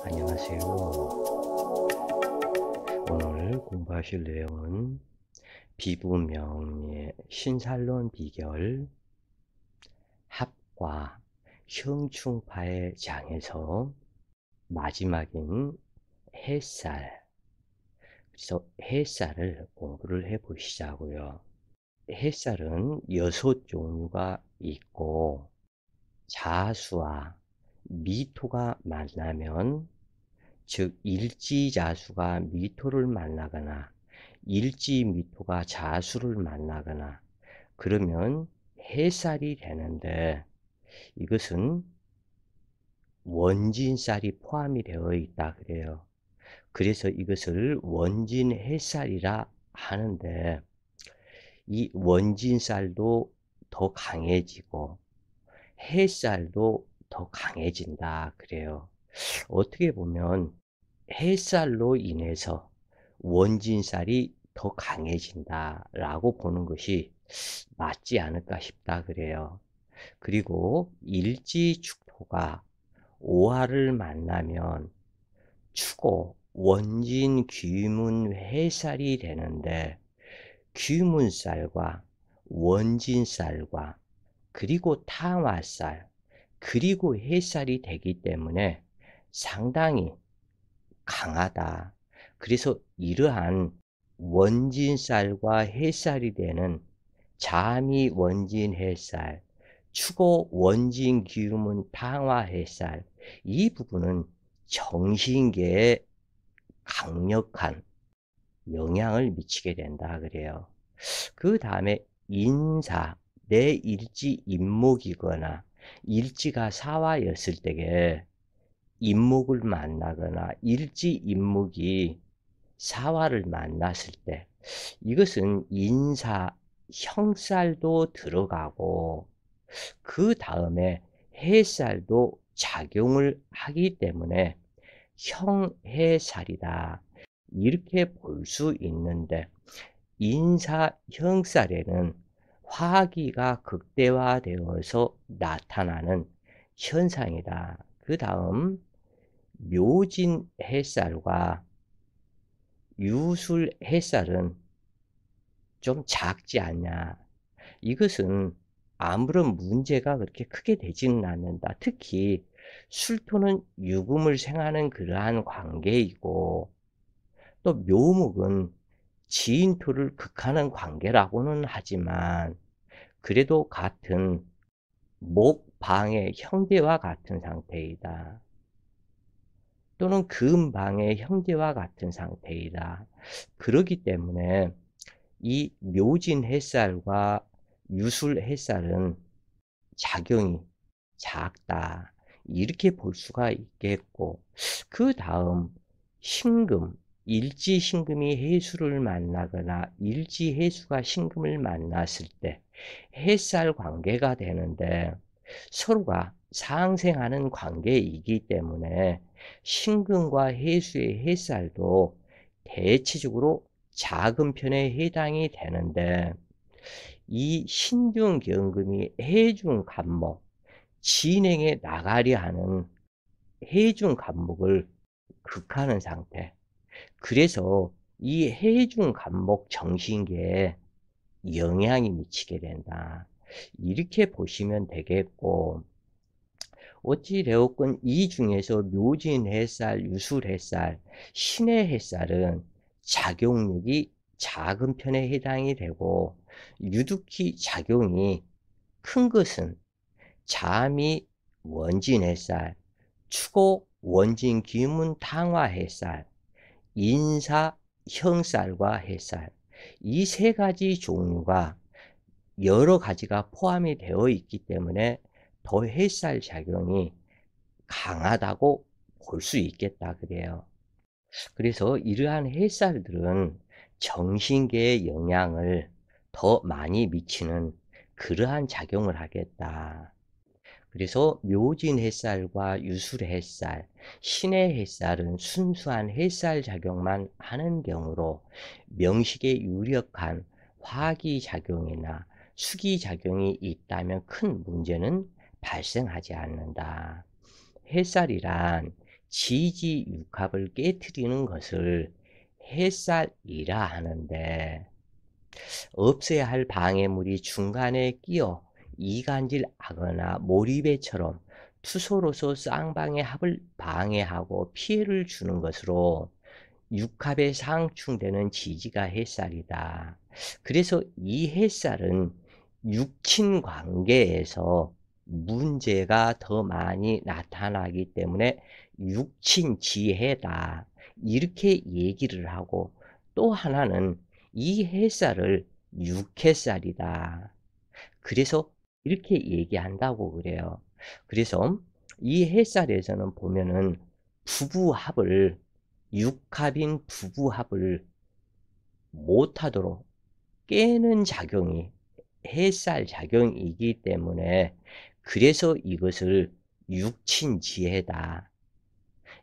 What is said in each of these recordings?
안녕하세요. 오늘 공부하실 내용은 비부명리의 신살론 비결 합과 형충파의 장에서 마지막인 햇살, 그래서 햇살을 공부를 해 보시자고요. 햇살은 6종류가 있고 자수와 미토가 만나면, 즉 일지자수가 미토를 만나거나 일지미토가 자수를 만나거나 그러면 해살이 되는데, 이것은 원진살이 포함이 되어 있다 그래요. 그래서 이것을 원진해살이라 하는데, 이 원진살도 더 강해지고 해살도 더 강해진다 그래요. 어떻게 보면 햇살로 인해서 원진살이 더 강해진다라고 보는 것이 맞지 않을까 싶다 그래요. 그리고 일지축토가 오화를 만나면 축오 원진 귀문 해살이 되는데, 귀문살과 원진살과 그리고 탕화살 그리고 해살이 되기 때문에 상당히 강하다. 그래서 이러한 원진살과 해살이 되는 자미 원진 해살, 축오 원진 기음은 탕화 해살, 이 부분은 정신계에 강력한 영향을 미치게 된다 그래요. 그 다음에 인사, 내 일지 임목이거나 일지가 사화였을 때에 임목을 만나거나 일지 임목이 사화를 만났을 때, 이것은 인사 형살도 들어가고 그 다음에 해살도 작용을 하기 때문에 형해살이다, 이렇게 볼 수 있는데, 인사 형살에는 화기가 극대화되어서 나타나는 현상이다. 그 다음 묘진 햇살과 유술 햇살은 좀 작지 않냐. 이것은 아무런 문제가 그렇게 크게 되지는 않는다. 특히 술토는 유금을 생하는 그러한 관계이고, 또 묘목은 지인토를 극하는 관계라고는 하지만, 그래도 같은 목방의 형제와 같은 상태이다. 또는 금방의 형제와 같은 상태이다. 그렇기 때문에 이 묘진 햇살과 유술 햇살은 작용이 작다, 이렇게 볼 수가 있겠고, 그 다음 신금, 일지 신금이 해수를 만나거나 일지 해수가 신금을 만났을 때 햇살 관계가 되는데, 서로가 상생하는 관계이기 때문에 신금과 해수의 햇살도 대체적으로 작은 편에 해당이 되는데, 이 신중경금이 해중간목, 진행에 나가려 하는 해중간목을 극하는 상태, 그래서 이 해중간목 정신계에 영향이 미치게 된다, 이렇게 보시면 되겠고, 어찌되었건 이 중에서 묘진 햇살, 유술 햇살, 신의 햇살은 작용력이 작은 편에 해당이 되고, 유독히 작용이 큰 것은 자미 원진 햇살, 축오 원진 기문 탕화 햇살, 인사 형살과 햇살, 이 세 가지 종류가 여러 가지가 포함이 되어 있기 때문에 더 햇살 작용이 강하다고 볼 수 있겠다 그래요. 그래서 이러한 햇살들은 정신계에 영향을 더 많이 미치는 그러한 작용을 하겠다. 그래서 묘진 햇살과 유술 햇살, 신의 햇살은 순수한 햇살 작용만 하는 경우로 명식에 유력한 화기 작용이나 수기 작용이 있다면 큰 문제는 발생하지 않는다. 햇살이란 지지 육합을 깨트리는 것을 해살이라 하는데, 없어야 할 방해물이 중간에 끼어 이간질하거나 몰입배처럼 투소로서 쌍방의 합을 방해하고 피해를 주는 것으로 육합에 상충되는 지지가 해살이다. 그래서 이 해살은 육친 관계에서 문제가 더 많이 나타나기 때문에 육친지해다. 이렇게 얘기를 하고, 또 하나는 이 해살을 육해살이다. 그래서 이렇게 얘기한다고 그래요. 그래서 이 해살에서는 보면은 부부합을, 육합인 부부합을 못하도록 깨는 작용이 해살 작용이기 때문에, 그래서 이것을 육친지해다.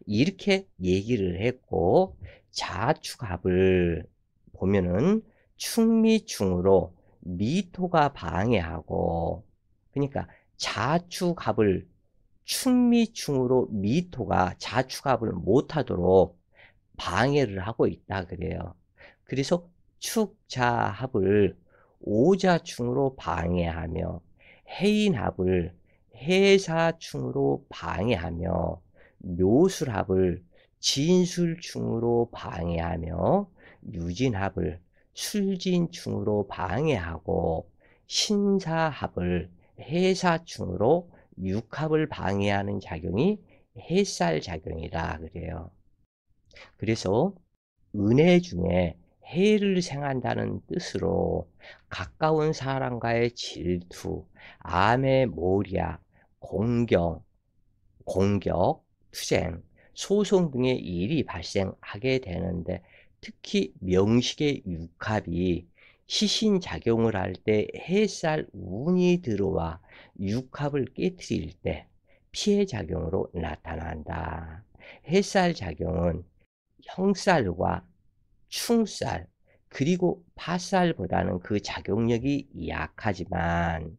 이렇게 얘기를 했고, 자축합을 보면은 충미충으로 미토가 방해하고, 그러니까 자축합을 충미충으로 미토가 자축합을 못하도록 방해를 하고 있다 그래요. 그래서 축자합을 오자충으로 방해하며, 해인합을 해사충으로 방해하며, 묘술합을 진술충으로 방해하며, 유진합을 술진충으로 방해하고, 신사합을 해사충으로 육합을 방해하는 작용이 해살작용이라 그래요. 그래서 은혜 중에 해를 생한다는 뜻으로 가까운 사람과의 질투, 암의 공경, 투쟁, 소송 등의 일이 발생하게 되는데, 특히 명식의 육합이 시신작용을 할 때 해살 운이 들어와 육합을 깨뜨릴 때 피해작용으로 나타난다. 해살작용은 형살과 충살, 그리고 파살보다는 그 작용력이 약하지만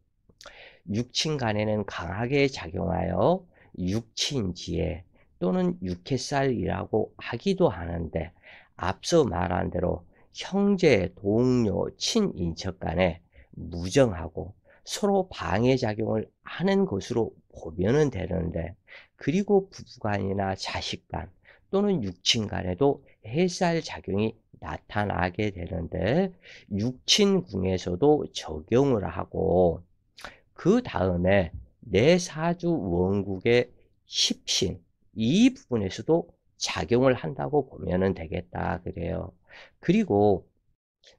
육친간에는 강하게 작용하여 육친지혜 또는 육해살이라고 하기도 하는데, 앞서 말한 대로 형제, 동료, 친인척 간에 무정하고 서로 방해작용을 하는 것으로 보면 되는데, 그리고 부부간이나 자식간 또는 육친간에도 해살작용이 나타나게 되는데, 육친궁에서도 적용을 하고, 그 다음에 내 사주 원국의 십신, 이 부분에서도 작용을 한다고 보면 되겠다 그래요. 그리고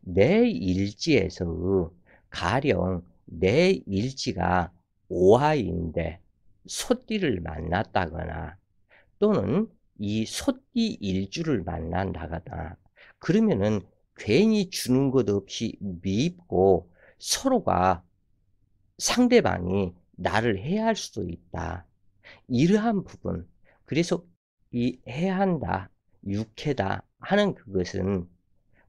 내 일지에서 가령 내 일지가 오화인데 소띠를 만났다거나, 또는 이 소띠 일주를 만난다거나, 그러면은 괜히 주는 것 없이 밉고 서로가, 상대방이 나를 해할 수도 있다. 이러한 부분. 그래서 이 해한다, 육해다 하는 그것은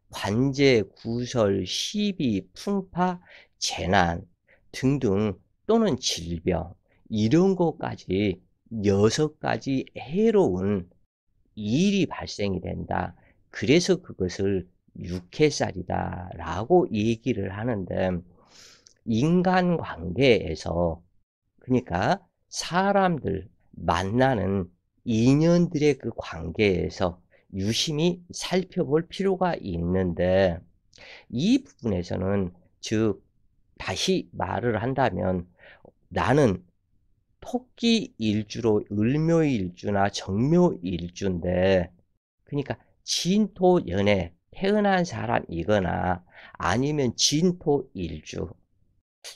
관제, 구설, 시비, 풍파, 재난 등등, 또는 질병, 이런 것까지 6가지 해로운 일이 발생이 된다. 그래서 그것을 육해살이다 라고 얘기를 하는데, 인간관계에서, 그러니까 사람들 만나는 인연들의 그 관계에서 유심히 살펴볼 필요가 있는데, 이 부분에서는, 즉 다시 말을 한다면, 나는 토끼 일주로 을묘일주나 정묘일주인데, 그러니까 진토연에 태어난 사람이거나 아니면 진토일주,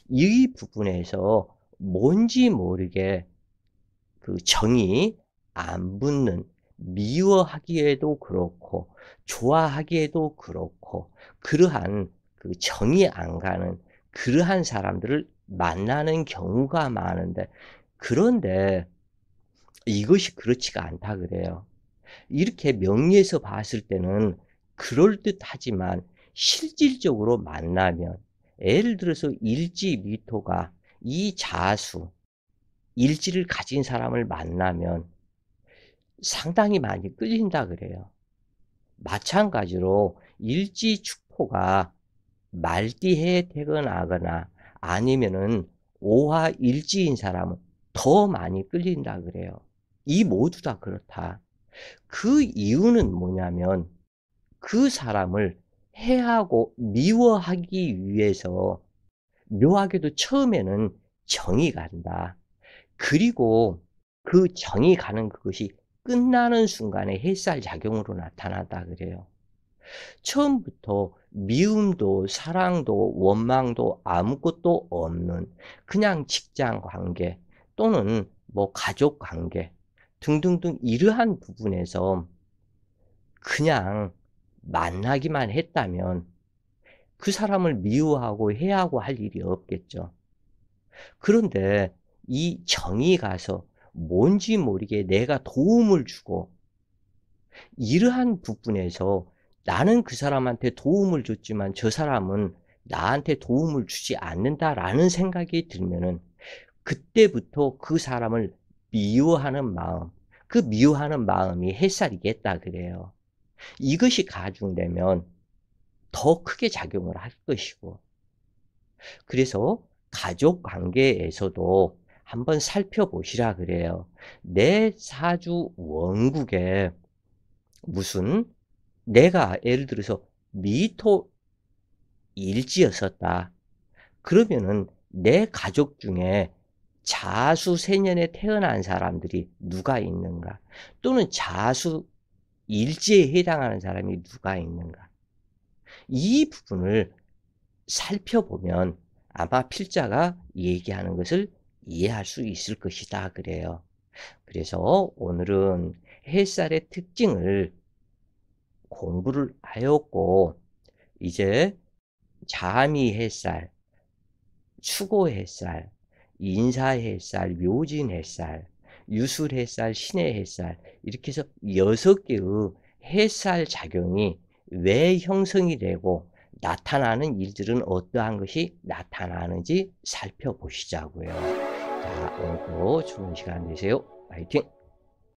이 부분에서 뭔지 모르게 그 정이 안 붙는, 미워하기에도 그렇고 좋아하기에도 그렇고, 그러한 그 정이 안 가는 그러한 사람들을 만나는 경우가 많은데, 그런데 이것이 그렇지가 않다 그래요. 이렇게 명리에서 봤을 때는 그럴듯하지만, 실질적으로 만나면, 예를 들어서 일지미토가 이 자수, 일지를 가진 사람을 만나면 상당히 많이 끌린다 그래요. 마찬가지로 일지축포가 말띠해에 태어나거나 아니면은 오화일지인 사람은 더 많이 끌린다 그래요. 이 모두 다 그렇다. 그 이유는 뭐냐면 그 사람을 해하고 미워하기 위해서 묘하게도 처음에는 정이 간다. 그리고 그 정이 가는 그것이 끝나는 순간에 햇살작용으로 나타난다 그래요. 처음부터 미움도 사랑도 원망도 아무것도 없는 그냥 직장 관계 또는 뭐 가족 관계 등등등 이러한 부분에서 그냥 만나기만 했다면 그 사람을 미워하고 해하고 할 일이 없겠죠. 그런데 이 정이 가서 뭔지 모르게 내가 도움을 주고 이러한 부분에서 나는 그 사람한테 도움을 줬지만 저 사람은 나한테 도움을 주지 않는다라는 생각이 들면은 그때부터 그 사람을 미워하는 마음, 그 미워하는 마음이 햇살이겠다 그래요. 이것이 가중되면 더 크게 작용을 할 것이고, 그래서 가족 관계에서도 한번 살펴보시라 그래요. 내 사주 원국에 무슨 내가 예를 들어서 미토 일지였었다. 그러면은 내 가족 중에 자수세년에 태어난 사람들이 누가 있는가? 또는 자수 일지에 해당하는 사람이 누가 있는가? 이 부분을 살펴보면 아마 필자가 얘기하는 것을 이해할 수 있을 것이다 그래요. 그래서 오늘은 햇살의 특징을 공부를 하였고 이제 자미 햇살, 추고 햇살, 인사 햇살, 묘진 햇살, 유술 햇살, 신의 햇살 이렇게 해서 6개의 햇살 작용이 왜 형성이 되고 나타나는 일들은 어떠한 것이 나타나는지 살펴보시자고요. 자, 오늘도 좋은 시간 되세요. 화이팅!